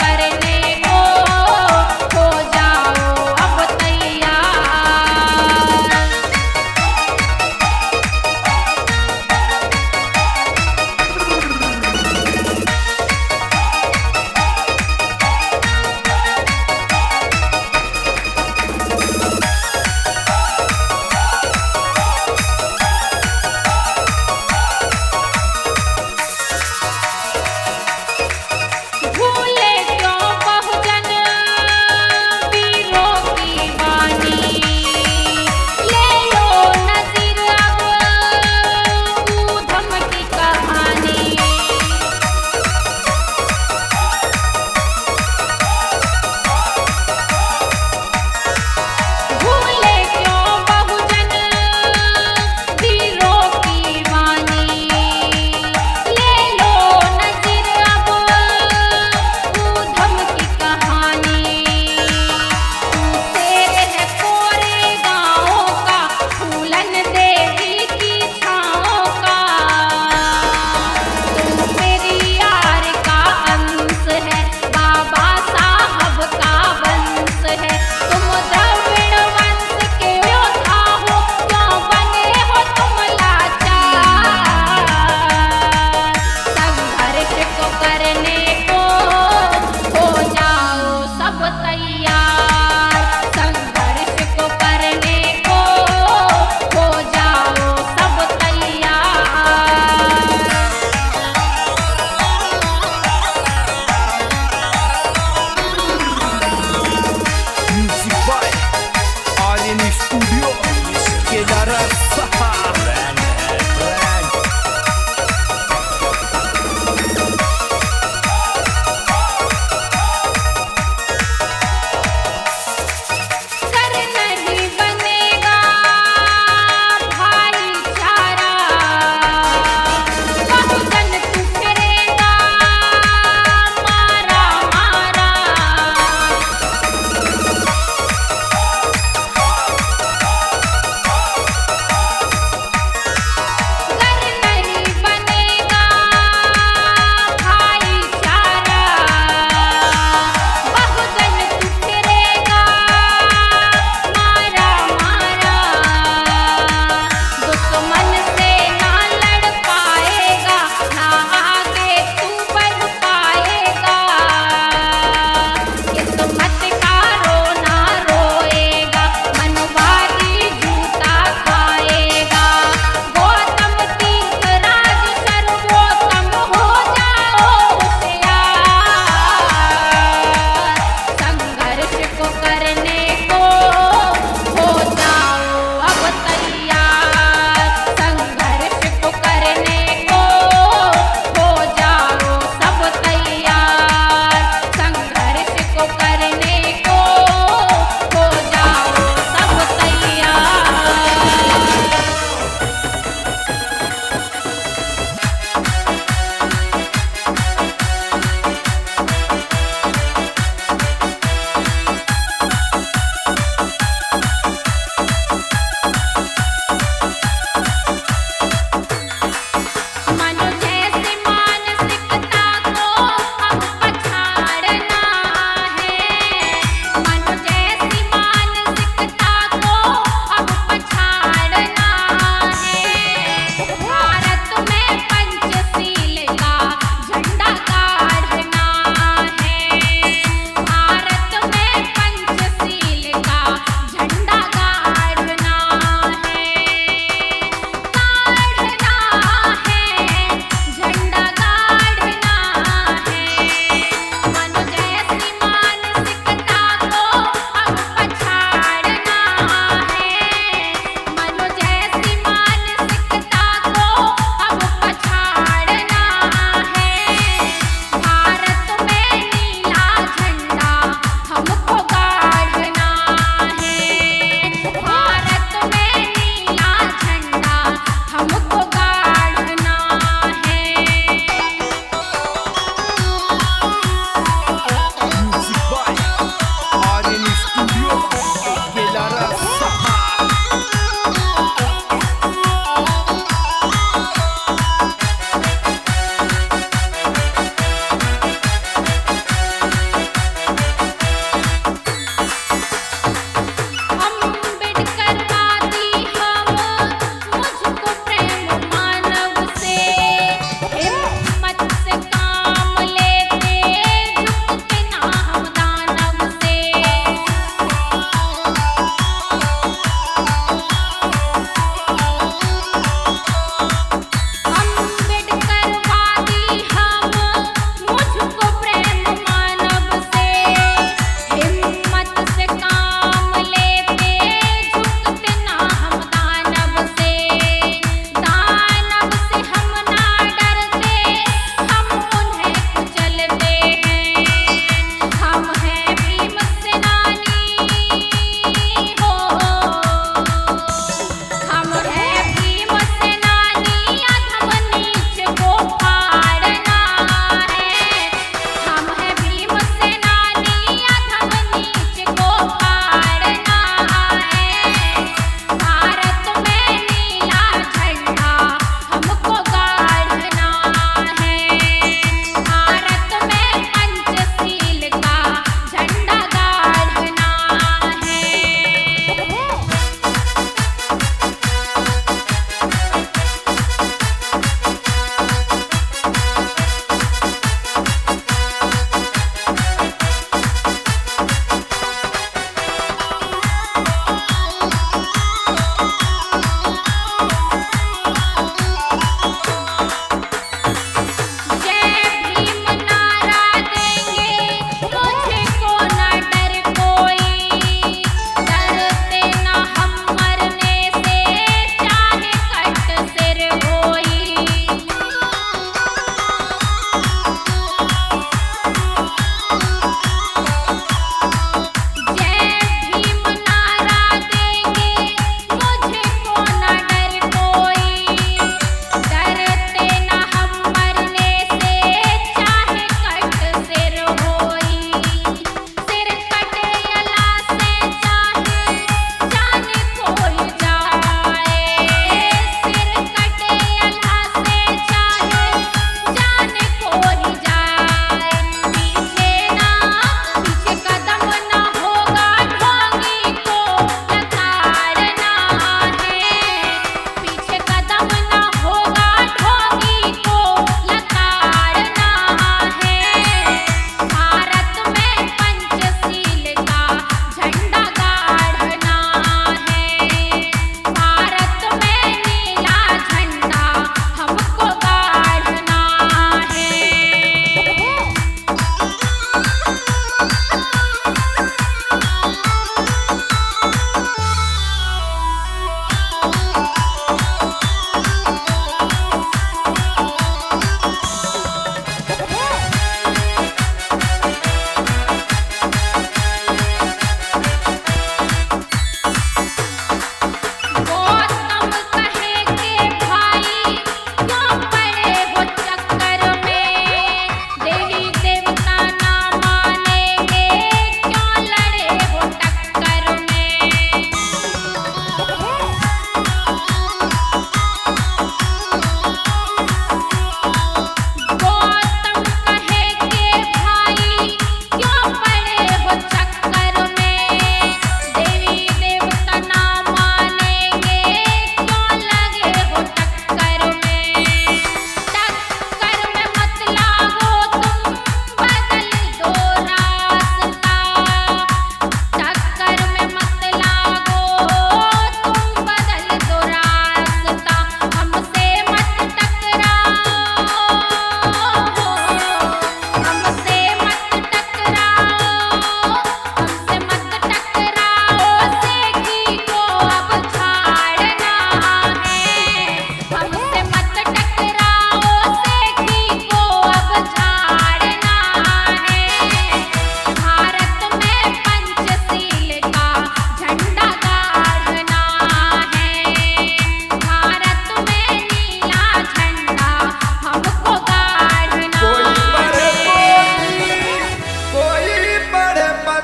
करने को हो जाओ अब तैयार। भूले क्यों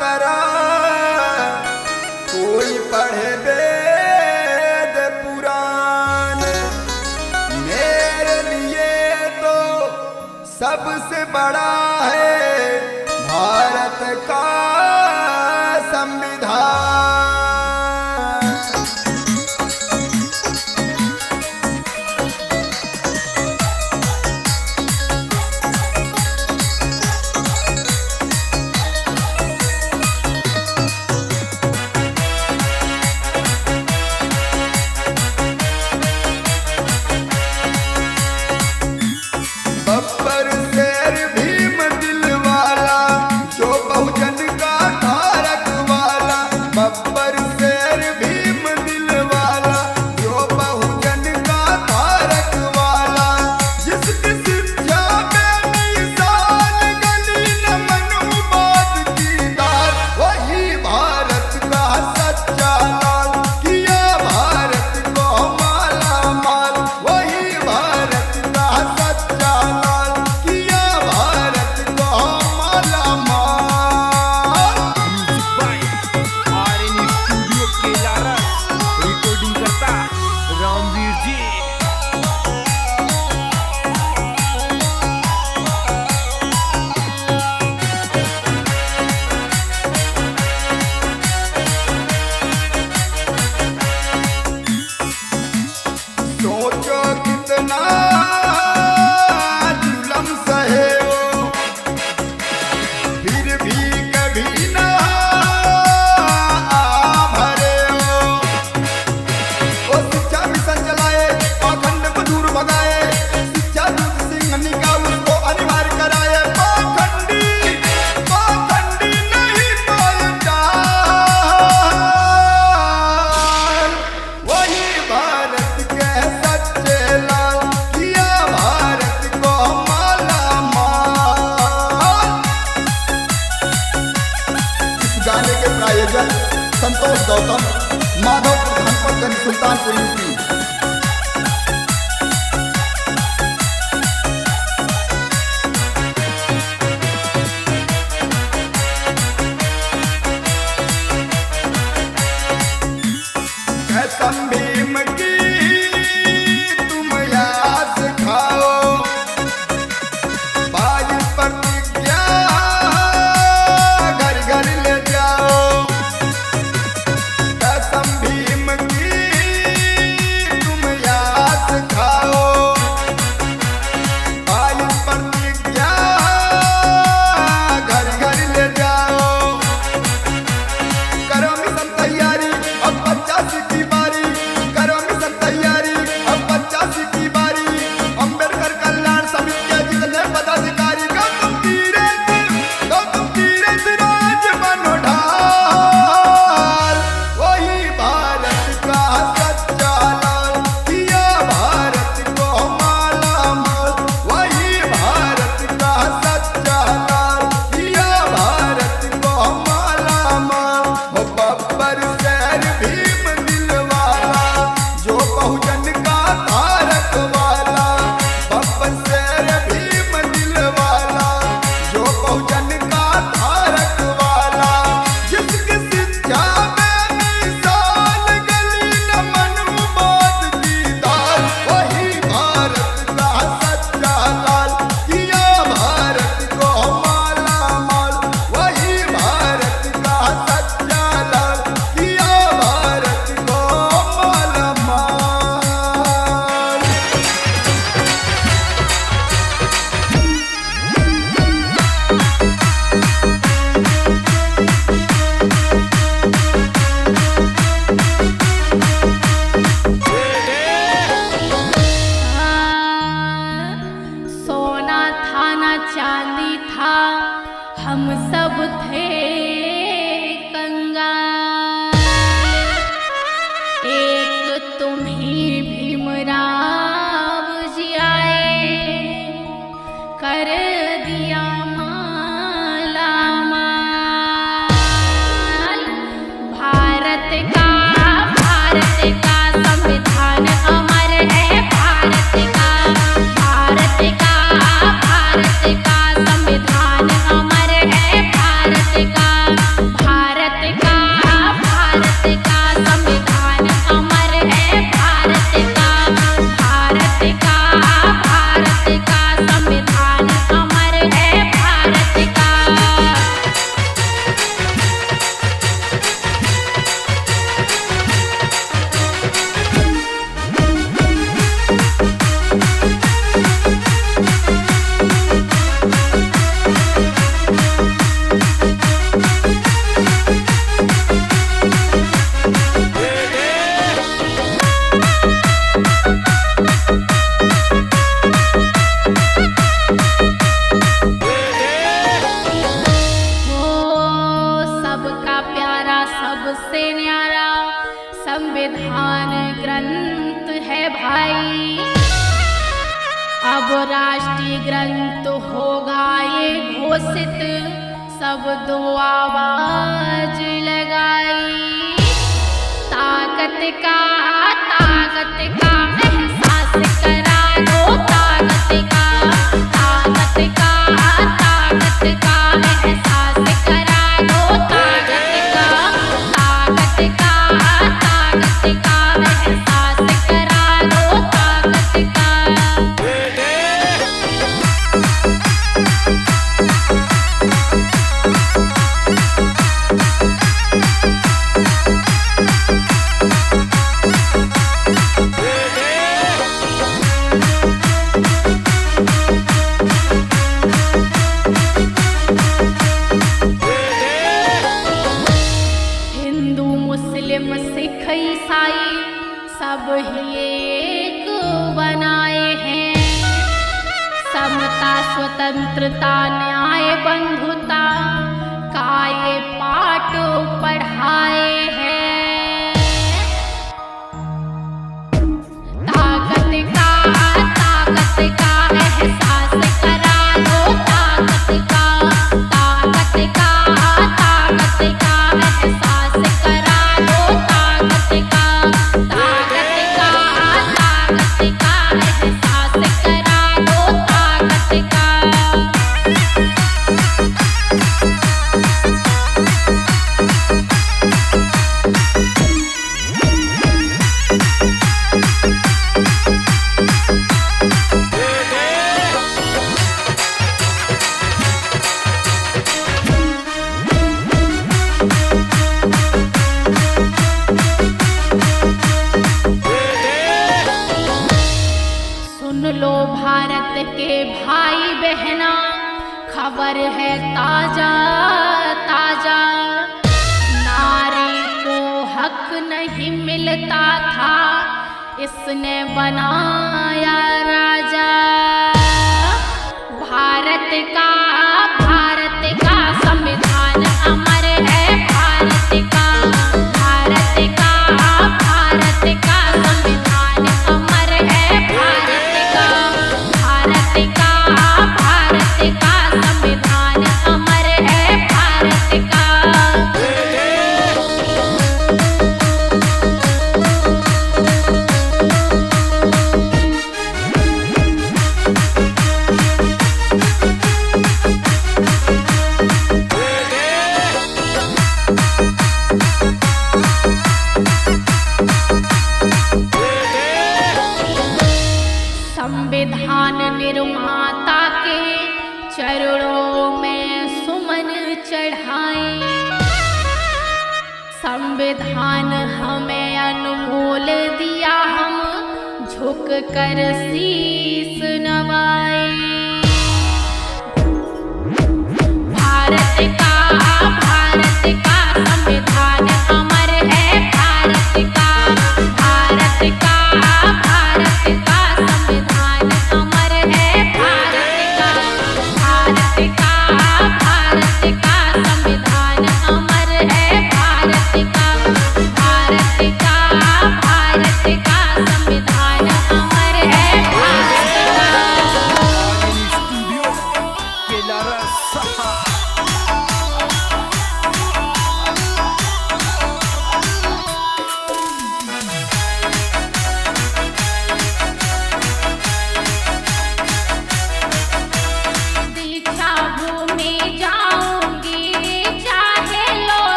तरह कोई पढ़े वेद पुराण। मेरे लिए तो सबसे बड़ा है भारत का संविधान। बब्बर शेर भीम दिल वाला जो बहुजन का धारक वाला। बब्बर शेर भीम दिल वाला जो बहुजन का धारक वाला। जिसकी शिक्षा में मिसाल गली न मनुवाद की दाल। वही भारत का सच्चा लाल किया भारत को माला माल। वही भारत का सच्चा लाल किया भारत को माला माल। आरएन स्टूडियो केलारा रिकॉर्डिंग करता रामवीर जी। सोचो कितना जुलम सहे हो फिर भी कभी ना भरे हो। वो शिक्षा मिशन चलाए पाखंड को दूर भगाए। शिक्षा दूत सिंह निका उसको अनिवार्य कराए। पाखंडी नहीं बोलता। वही भारत के सच्चे लाल किया भारत को माला माल। इस गाने के प्रायोजक संतोष गौतम, माधवपुर धनपतगंज, सुल्तानपुर यूपी। कसम भीम की तुम याद खाओ। बाज प्रतिज्ञा घर घर ले जाओ। कसम भीम की संविधान ग्रंथ है भाई, अब राष्ट्रीय ग्रंथ होगा ये घोषित, सब दो आवाज लगाई। ताकत का एहसास करा दो, ताकत का एहसास करा दो, ताकत का एहसास करा दो, ताकत का। हिंदू मुस्लिम सिख ईसाई सब ही एक बनाए हैं, समता स्वतंत्रता न्याय बंधुता का ये पाठ पढ़ाए हैं। ताकत का एहसास करा दो, ताकत का एहसास करा दो, ताकत का एहसास करा दो, ताकत का। सुन लो भारत के भाई बहना, खबर है ताजा ताजा। नारी को हक नहीं मिलता था, इसने बनाया राजा। भारत का संविधान अमर है, भारत का संविधान अमर है, भारत का संविधान अमर है, भारत का। संविधान निर्माता के चरणों में सुमन चढ़ाएं, संविधान हमें अनमोल दिया, हम झुक कर शीस नवाएं। भारत का संविधान अमर है, भारत का संविधान अमर है, भारत का संविधान अमर है, भारत का संविधान अमर है, भारत का।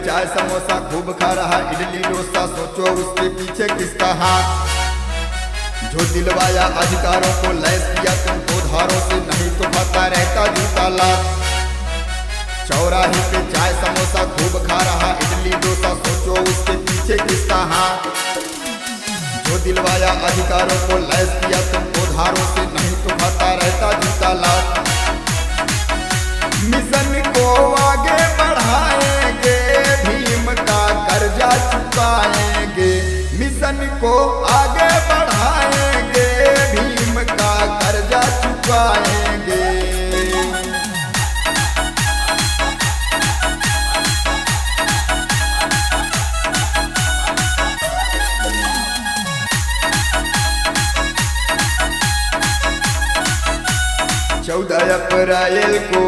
चाय समोसा खूब खा रहा, इडली डोसा सोचो उसके पीछे किसका हाथ। जो दिलवाया अधिकारों को लैस किया तुमको धारों से, नहीं तो खाता रहता जूता लात। चौराहे पे चाय समोसा खूब खा रहा, इडली डोसा सोचो उसके पीछे किसका हाथ। जो दिलवाया अधिकारों को लैस किया तुमको धारों से, नहीं तो खाता रहता जूता लात। मिशन को आगे बढ़ाएंगे, भीम का कर्जा चुकाएंगे। मिशन को आगे बढ़ाएंगे, भीम का कर्जा चुकाएंगे। चौदह अप्रैल को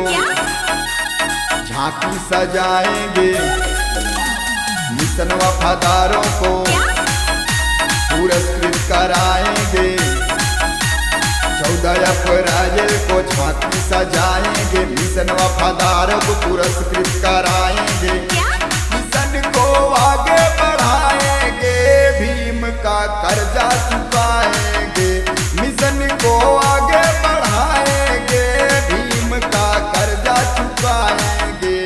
झांकी सजाएंगे, मिशन वफादारों को पुरस्कृत कराएंगे। 14 अप्रैल को झांकी सजाएंगे, मिशन वफादारों को पुरस्कृत कराएंगे। मिशन को आगे बढ़ाएंगे, भीम का कर्जा चुकाएंगे। मिशन को आगे बढ़ाएंगे, भीम का कर्जा चुकाएंगे।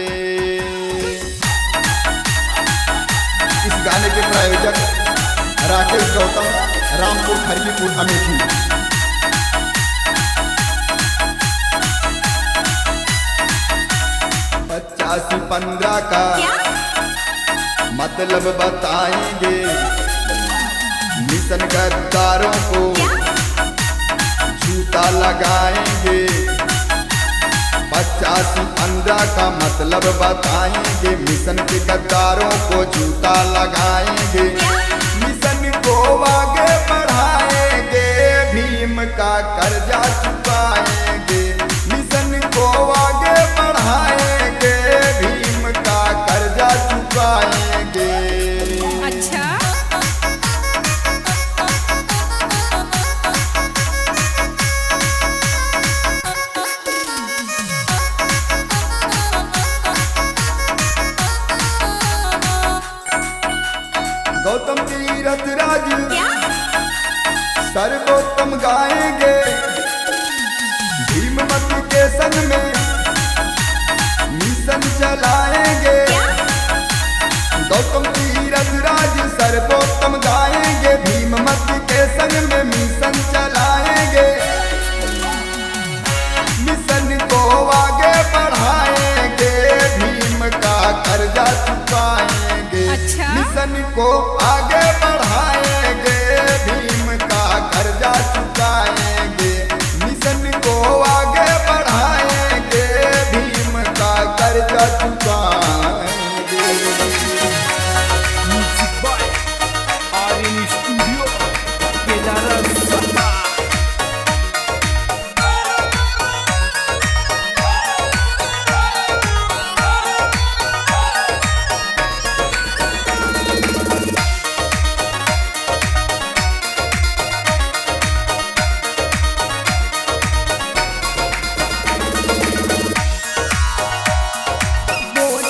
इस गाने के प्रायोजक राकेश गौतम, रामपुर खरगीपुर अमेठी। पचासी 15 का मतलब बताएंगे, मिशन गद्दारों को जूता लगाएंगे। 85 15 का मतलब बताएंगे, मिशन के गद्दारों को जूता लगाएंगे। मिशन को आगे बढ़ाएंगे, भीम का कर्जा चुकाएंगे। मिशन को आगे बढ़ाएंगे, भीम का कर्जा चुकाएंगे। अच्छा गौतम तीरथ राज सर्वोत्तम गाएंगे, भीममती के संग में मिशन चलाएंगे। गौतम तीरथ राज सर्वोत्तम गाएंगे, भीममती के संग में मिशन चलाएंगे। मिशन को आगे बढ़ाएंगे, भीम का कर्जा चुकाएंगे। अच्छा। मिशन को आगे बढ़ाएंगे, भीम का कर्जा चुकाएंगे। मिशन को आगे बढ़ाएंगे, भीम का कर्जा चुकाएंगे। म्यूजिक बाय आर्यन स्टूडियो केदारा सपा। बोल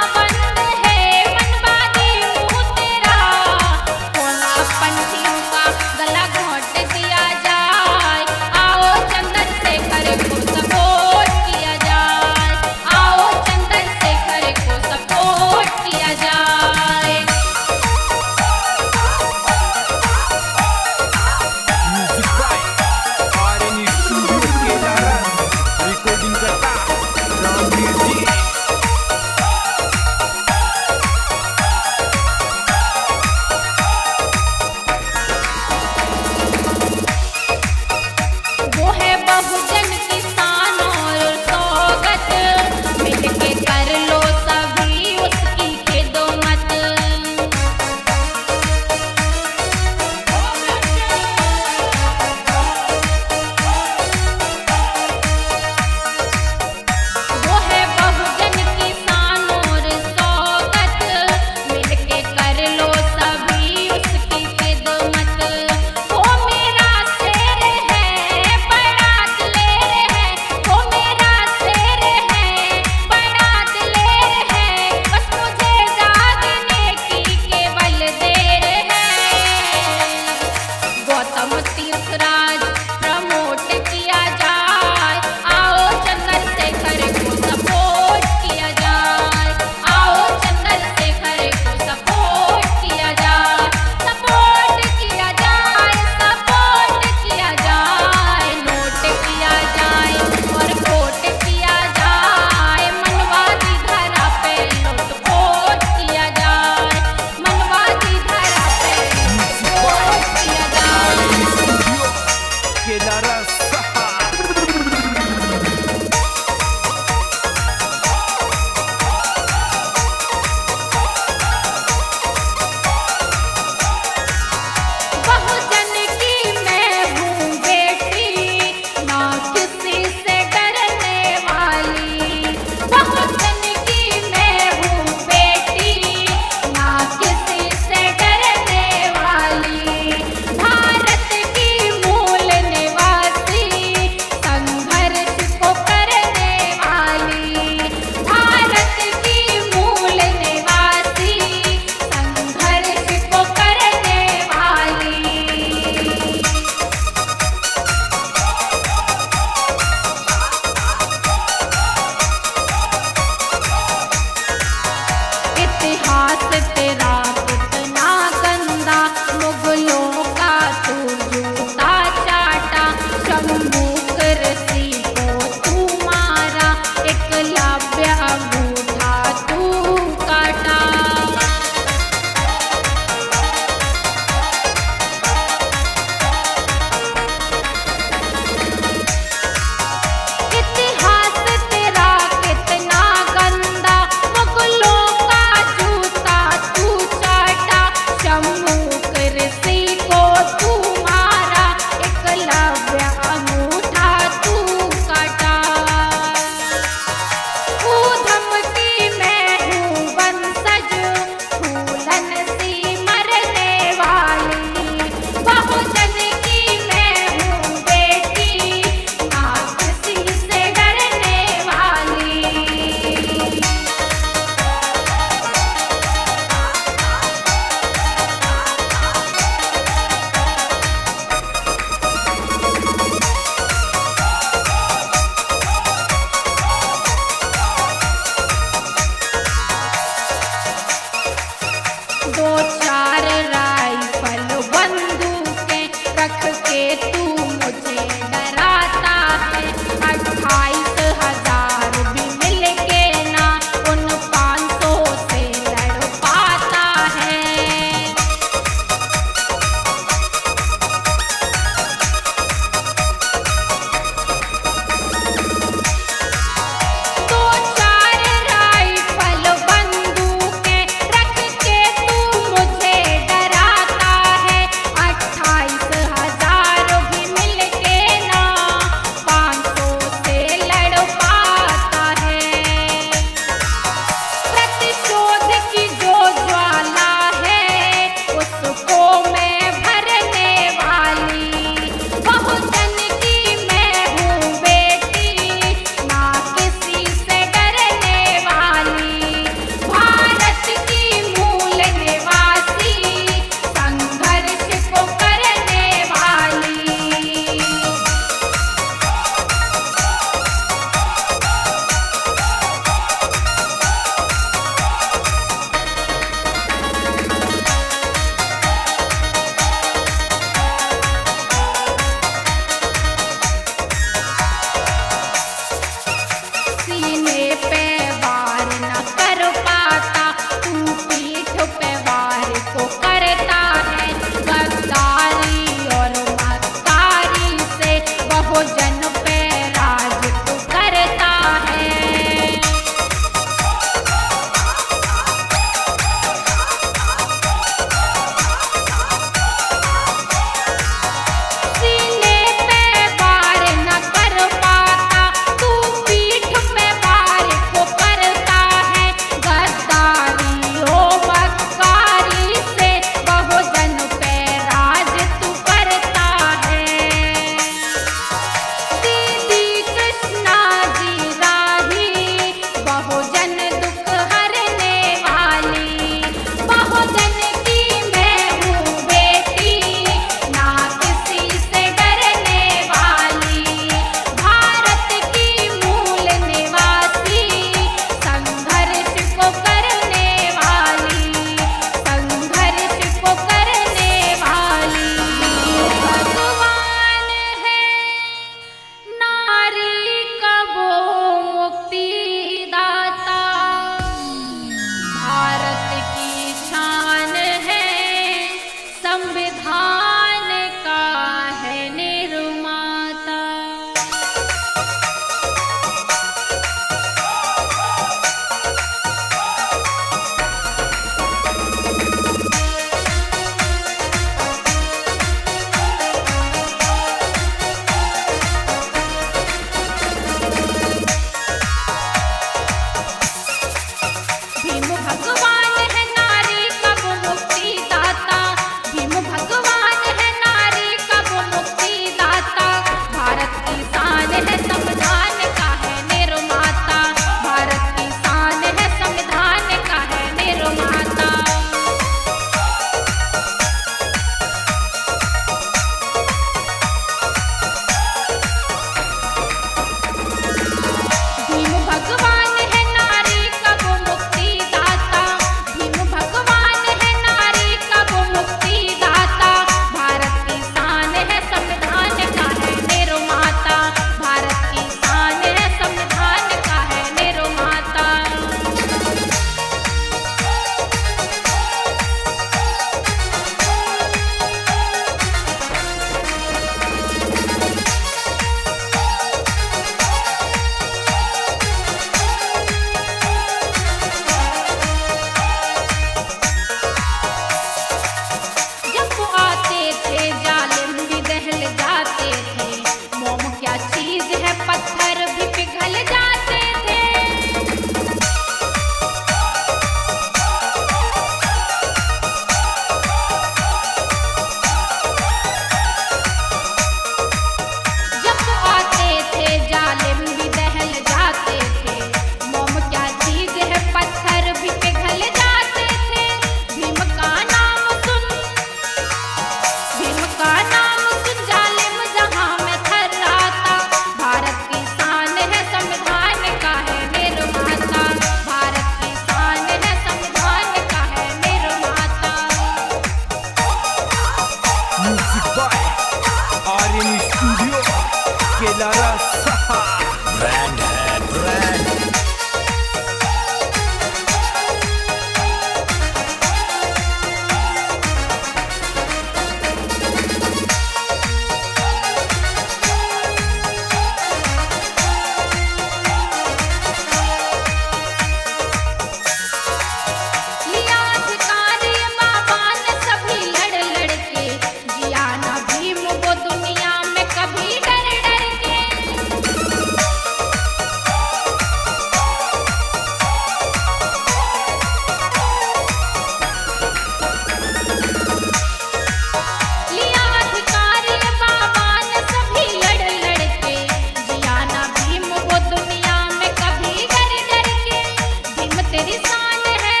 तेरी शान है,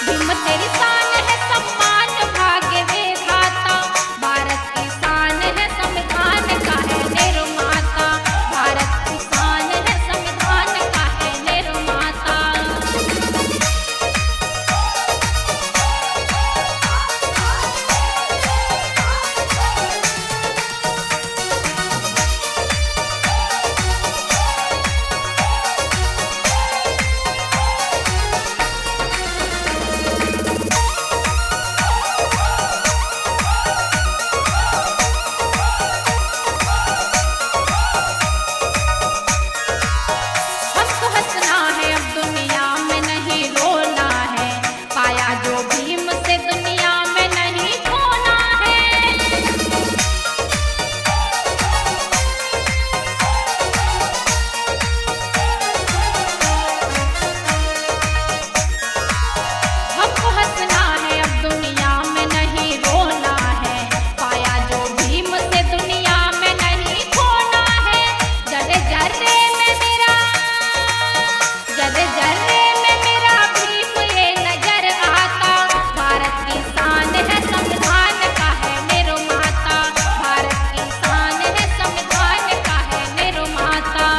भीम तेरी शान है, सम्मान भाग्य विधाता। भारत की शान है, संविधान का है निर्माता। भारत की शान है, संविधान का है निर्माता। हमको हंसना है अब दुनिया में नहीं रोना है, पाया जो भीम से दुनिया में नहीं खोना है। हमको हंसना है अब दुनिया में नहीं रोना है, पाया जो भीम से दुनिया में नहीं खोना है। जरे जरे में मेरा, जरे जरे में मेरा भीम ये नजर आता। भारत की शान है, संविधान का है निर्माता। भारत की शान है, संविधान का है निर्माता।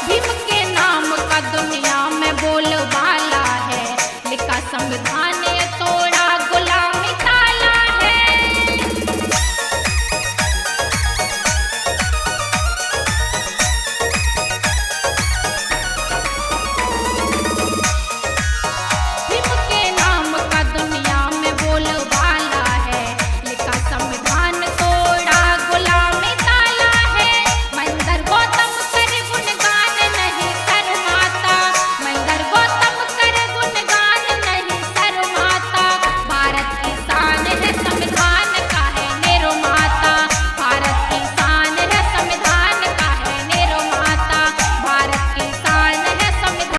भीम के नाम का दुनिया में बोलबाला है, लिखा संविधान ये तो